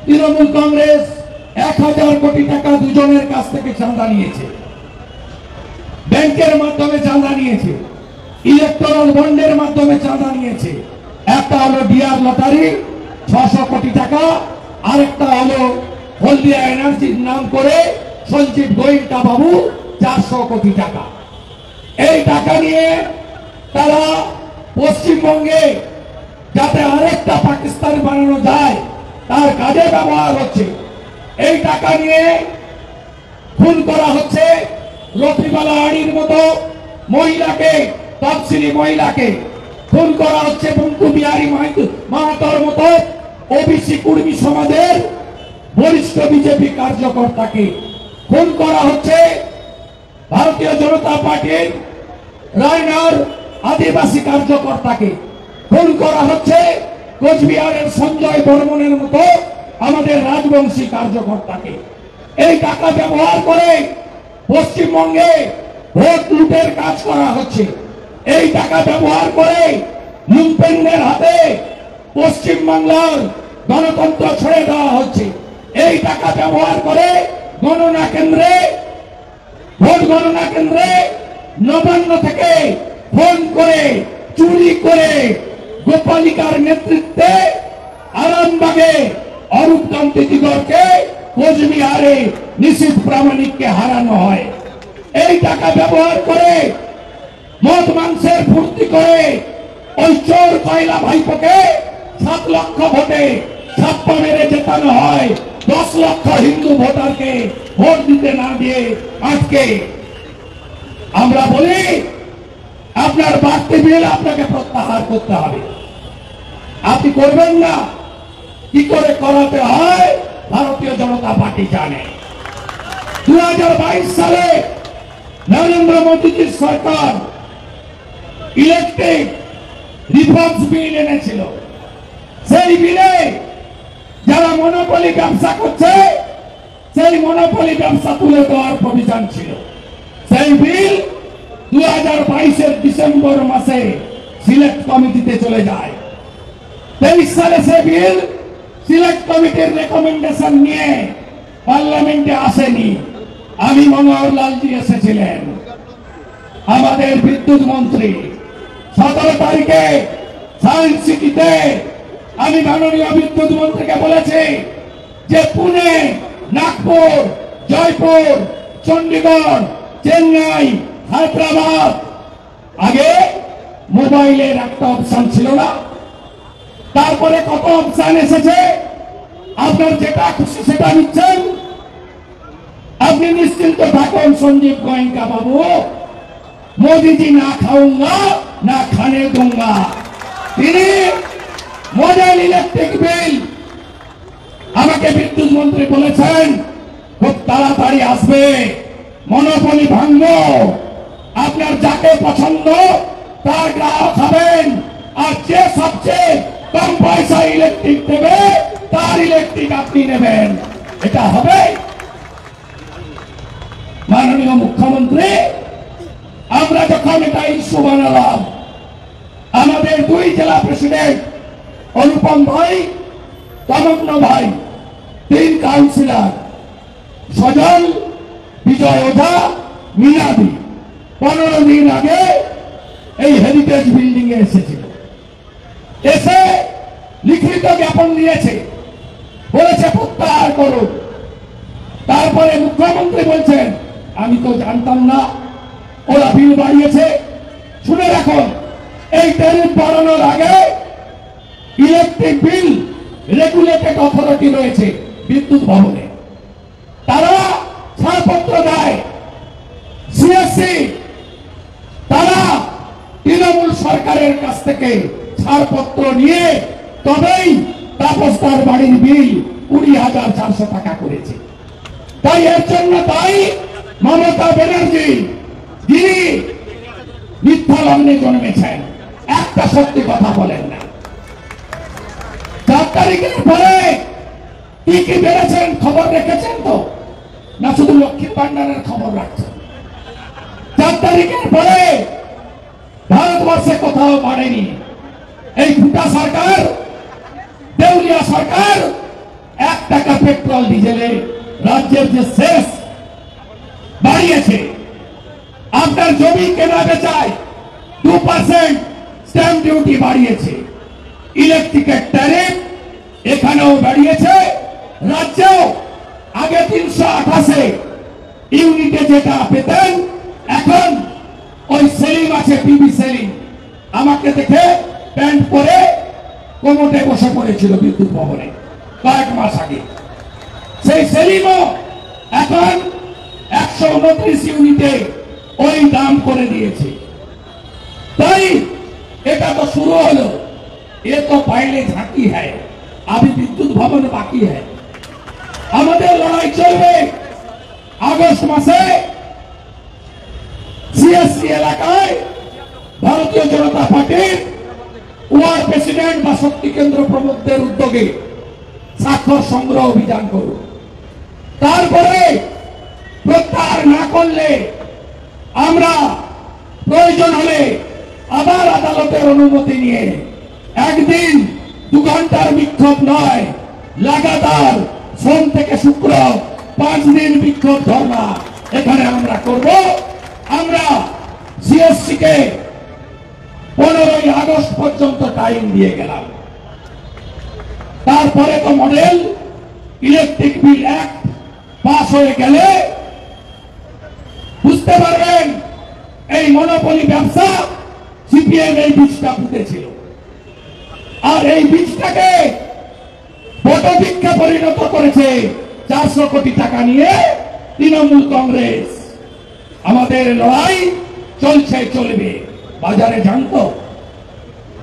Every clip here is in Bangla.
তৃণমূল কংগ্রেস 1000 কোটি টাকা দুজনের কাছ থেকে চাঁদা নিয়েছে, ব্যাংকের মাধ্যমে চাঁদা নিয়েছে, ইলেকট্রাল বন্ডের মাধ্যমে চাঁদা নিয়েছে। একটা হলো ডিআর লটারি 600 কোটি টাকা, আরেকটা হলো হলদিয়া এনার্জির নাম করে সঞ্জীব গোয়েঙ্কা বাবু 400 কোটি টাকা। এই টাকা নিয়ে তারা পশ্চিমবঙ্গে যাতে আরেকটা পাকিস্তান বানানো যায় তার কাজে ব্যবহার হচ্ছে। এই টাকা নিয়ে খুন করা হচ্ছে রফিবালা আড়ির মতো মহিলাকে, তফসিলি মহিলাকে খুন করা হচ্ছে, বঙ্কু বিহারী মাহাতোর মতো ওবিসি কুর্মী সমাজের বরিষ্ঠ বিজেপি কার্যকর্তাকে খুন করা হচ্ছে, ভারতীয় জনতা পার্টির রায়নার আদিবাসী কার্যকর্তাকে খুন করা হচ্ছে, কোচবিহারের সঞ্জয় বর্মনের মতো আমাদের রাজবংশী কার্যকর্তাকে। এই টাকা ব্যবহার করে পশ্চিমবঙ্গে ভোট লুটের কাজ করা হচ্ছে। এই টাকা ব্যবহার করে লুম্পেনদের হাতে পশ্চিমবাংলার গণতন্ত্র ছেড়ে দেওয়া হচ্ছে। এই টাকা ব্যবহার করে গণনা কেন্দ্রে, ভোট গণনা কেন্দ্রে নবান্ন থেকে ফোন করে চুরি করে গোপালিকার নেতৃত্বে আরামবাগে অরূপ কান্তি দিগরকে, কোচবিহারে নিশীথ প্রামাণিককে হারানো হয়। এই টাকা ব্যবহার করে মদ মাংসের ফুর্তি করে ওই চোর কয়লা ভাইপোকে 7 লক্ষ ভোটে ছাপ্পা মেরে জেতানো হয়, 10 লক্ষ হিন্দু ভোটারকে ভোট দিতে না দিয়ে আটকে। আমরা বলি আপনার বাড়তি বিল আপনাকে প্রত্যাহার করতে হবে। আপনি করবেন না, কি করে করাতে হয় ভারতীয় জনতা পার্টি জানে। 2022 সালে নরেন্দ্র মোদীজির সরকার ইলেকট্রিক রিফর্মস বিল এনেছিল। সেই বিলে যারা মনোপলি ব্যবসা করছে সেই মনোপলি ব্যবসা তুলে দেওয়ার প্রভিশন ছিল। সেই বিল 2022 ডিসেম্বর মাসে সিলেক্ট কমিটিতে চলে যায়। 23 সালে সে বিল সিলেক্ট কমিটির রেকমেন্ডেশন নিয়ে পার্লামেন্টে আসেনি। আমি মনোহর লালজি এসেছিলেন, আমাদের বিদ্যুৎ মন্ত্রী। 17 তারিখে সায়েন্স সিটিতে আমি মাননীয় বিদ্যুৎ মন্ত্রীকে বলেছি যে পুনে, নাগপুর, জয়পুর, চণ্ডীগড়, চেন্নাই, হায়দ্রাবাদ, আগে মোবাইলের একটা অপশন ছিল না, তারপরে কত অপশন এসেছে। আপনার যেটা খুশি সেটা নিচ্ছেন। আপনি নিশ্চিন্ত থাকুন সঞ্জীব গোয়েঙ্কা বাবু, মোদীজি না খাऊंगा না খানে दूंगा। তিনি মডেল ইলেকট্রিক বিল আমাকে বিদ্যুৎ মন্ত্রী বলেছেন খুব তাড়াতাড়ি আসবে, মনোপলি ভাঙবো, আপনার যাকে পছন্দ তার গ্রাহক হবেন, আর যে সবচেয়ে কম পয়সা ইলেকট্রিক দেবে তার ইলেকট্রিক আপনি নেবেন। এটা হবে। মাননীয় মুখ্যমন্ত্রী, আমরা যখন এটা ইস্যু বানালাম, আমাদের 2 জেলা প্রেসিডেন্ট অনুপম ভাই, তমগ্ন ভাই, 3 কাউন্সিলর সজল, বিজয় ওঝা, মিনাদি 15 দিন আগে এই হেরিটেজ বিল্ডিং এ এসেছিল। এসে লিখিত জ্ঞাপন দিয়েছে, বলেছে প্রত্যাহার করুন। তারপরে মুখ্যমন্ত্রী বলছেন আমি তো জানতাম না ওরা বিল বাড়িয়েছে। শুনে রাখুন, এই ট্যারিফ বাড়ানোর আগে ইলেকট্রিক বিল রেগুলেটেড অথরিটি রয়েছে বিদ্যুৎ ভবনে, তারা ছাড়পত্র দেয়। সিএসসি তারা তৃণমূল সরকারের কাছ থেকে ছাড়পত্র নিয়ে তবেই তাপসদার বাড়ির বিল 20,400 টাকা করেছে। তাই এর জন্য দায়ী মমতা ব্যানার্জি, যিনি মিথ্যা লগ্নে জন্মেছেন, একটা সত্যি কথা বলেন না। 4 তারিখের পরে কি কি বেড়েছেন খবর রেখেছেন তো, না শুধু লক্ষ্মীর ভান্ডারের খবর রাখছেন? 4 তারিখের পরে ভারতবর্ষে কোথাও বাড়েনি। এই ফুটা সরকার, দেউলিয়া সরকার 1 টাকা পেট্রোল ডিজেলে রাজ্যের যে সেস বাড়িয়েছে, আপনার জমি কেনা বেচায় 2% স্ট্যাম্প ডিউটি বাড়িয়েছে, ইলেকট্রিকের ট্যারিফ এখানেও বাড়িয়েছে, রাজ্যেও আগে 328 ইউনিটে যেটা পেতেন এখন ওই সেলিম আছে, পিবি সেলিম আমাকে দেখে প্যান্ট পরে কোমরে বসে পড়েছিল বিদ্যুৎ ভবনে কয়েক মাস আগে, সেই সেলিমও এখন 129 ইউনিটে ওই দাম করে দিয়েছে। তাই এটা তো শুরু হলো, ये तो पहले झांकी है, अभी विद्युत भवन बाकी है। আমাদের লড়াই চলবে। আগস্ট মাসে সিএসসি এলাকায় ভারতীয় জনতা পার্টির ওয়ার্ড প্রেসিডেন্ট বা শক্তি কেন্দ্র প্রমুখদের উদ্যোগে স্বাক্ষর সংগ্রহ অভিযান করুন। তারপরে প্রত্যাহার না করলে আমরা প্রয়োজন হলে আবার আদালতের অনুমতি নিয়ে একদিন 2 ঘন্টার বিক্ষোভ নয়, লাগাতার সোম থেকে শুক্র 5 দিন বিক্ষোভ ধর্ণা এখানে আমরা করব। আমরা সিএসসি কে 15 আগস্ট পর্যন্ত টাইম দিয়ে গেলাম। তারপরে তো model electric bill act pass হয়ে গেলে বুঝতে পারবেন এই মনোপলি ব্যবসা সিপিএম এই বীজটা পুঁতেছিল, আর এই বীজটাকে বটবৃক্ষে পরিণত করেছে 400 কোটি টাকা নিয়ে তৃণমূল কংগ্রেস। আমাদের লড়াই চলছে, চলবে। বাজারে জানতো,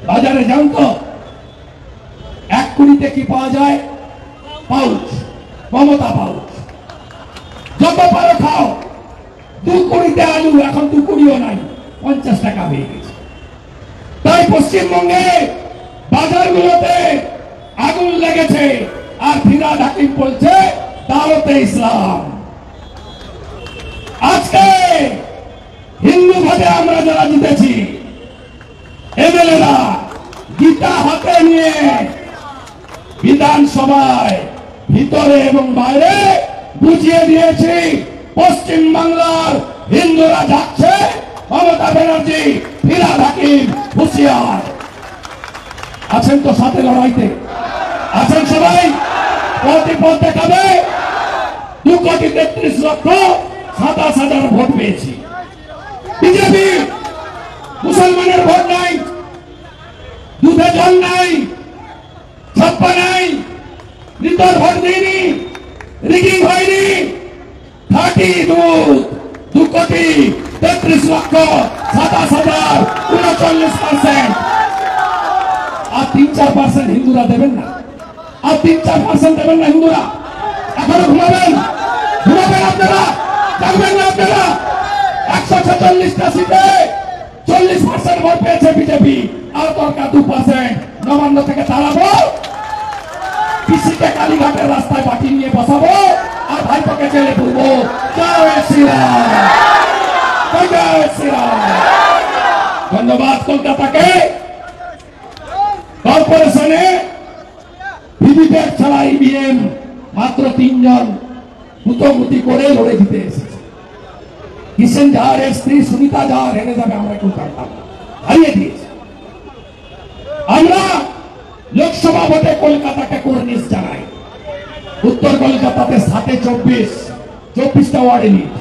বাজারে জানতো 1 কোটিতে কি পাওয়া যায়? পাউচ, মমতা পাউচ, যত পারো খাও। 2 কোটিতে আলু এখন 2 কোটিও নাই, 50 টাকা হয়ে গেছে। তাই পশ্চিমবঙ্গে বাজারগুলোতে আগুন লেগেছে, আর ফিরহাদ হাকিম বলছে দাওয়াতে ইসলাম। আজকে হিন্দু ভোটে আমরা যারা জিতেছি, এমএলএরা গীতা হাতে নিয়ে বিধানসভায় ভিতরে এবং বাইরে বুঝিয়ে দিয়েছি পশ্চিম বাংলার হিন্দুরা যাচ্ছে, মমতা ব্যানার্জি, ফিরহাদ হাকিম হুঁশিয়ার। আছেন তো সাথে লড়াইতে? আছেন সবাই? পথ দেখাবে। 2,33,27,000 ভোট পেয়েছি। বিজেপি মুসলমানের ভোট নাই, দুধে জল নাই, ছাপ্পা নাই, মৃতর ভোট দিইনি, রিগিং হয়নি, খাঁটি দুধ 2,33,27,000, 39%। আর 3-4% হিন্দুরা দেবেন না, আর 3-4% দেবেন না হিন্দুরা। এখনো ঘুমাবেন, ঘুমাবেন আপনারা, জাগবেন না আপনারা। 146টা সিটে 40% ভোট পেয়েছে বিজেপি, আর দরকার 2%। নবান্ন থেকে তাড়াবো, পিসিকে কালীঘাটের রাস্তায় বাটি নিয়ে বসাবো, আর ভাইপোকে জেলে পুরবো। জয় শ্রীরাম, জয় শ্রীরাম। ধন্যবাদ কলকাতাকে। কর্পোরেশনে ভিভিপ্যাট ছাড়া ইভিএম মাত্র 3 জন মুতোমুতি করে লড়ে জিতে এসেছে। কিষেন জাহারের স্ত্রী সুনিতা জাহার হেরে যাবে আমরা কেউ জানতাম না, হারিয়ে দিয়েছে। আমরা লোকসভা ভোটে কলকাতাকে কর্নিশ জানাই। উত্তর কলকাতাতে 7-এ 24টা ওয়ার্ডে লিড।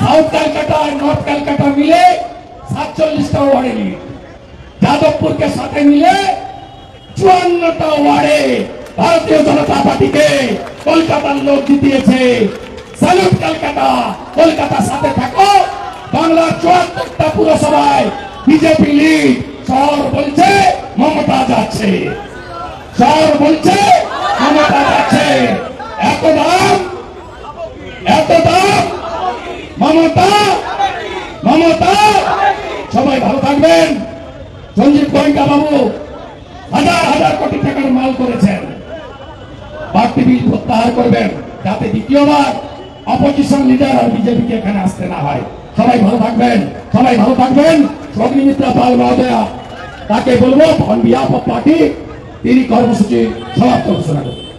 সাউথ ক্যালকাটা আর নর্থ ক্যালকাটা মিলে 47টা ওয়ার্ডে লিড। যাদবপুরকে সাথে মিলে 54টা ওয়ার্ডে ভারতীয় জনতা পার্টিকে কলকাতার লোক জিতিয়েছে। স্যালুট কলকাতা, কলকাতার সাথে থাকো। বাংলার 74টা পুরসভায় বিজেপি লিড। শহর বলছে মমতা যাচ্ছে, শহর বলছে মমতা যাচ্ছে। এত দাম, এত দাম, মমতা, মমতা। সবাই ভালো থাকবেন। সঞ্জীব গোয়েঙ্কা বাবু হাজার হাজার কোটি টাকার মাল করেছেন, বাড়তি বিল প্রত্যাহার করবেন যাতে দ্বিতীয়বার অপোজিশন লিডার আর বিজেপিকে এখানে আসতে না হয়। সবাই ভালো থাকবেন, সবাই ভালো থাকবেন। অগ্নিমিত্রা পাল মহোদয়া, তাকে বলবো অন বিহাফ অফ পার্টি তিনি কর্মসূচি সমাপ্ত ঘোষণা করেন।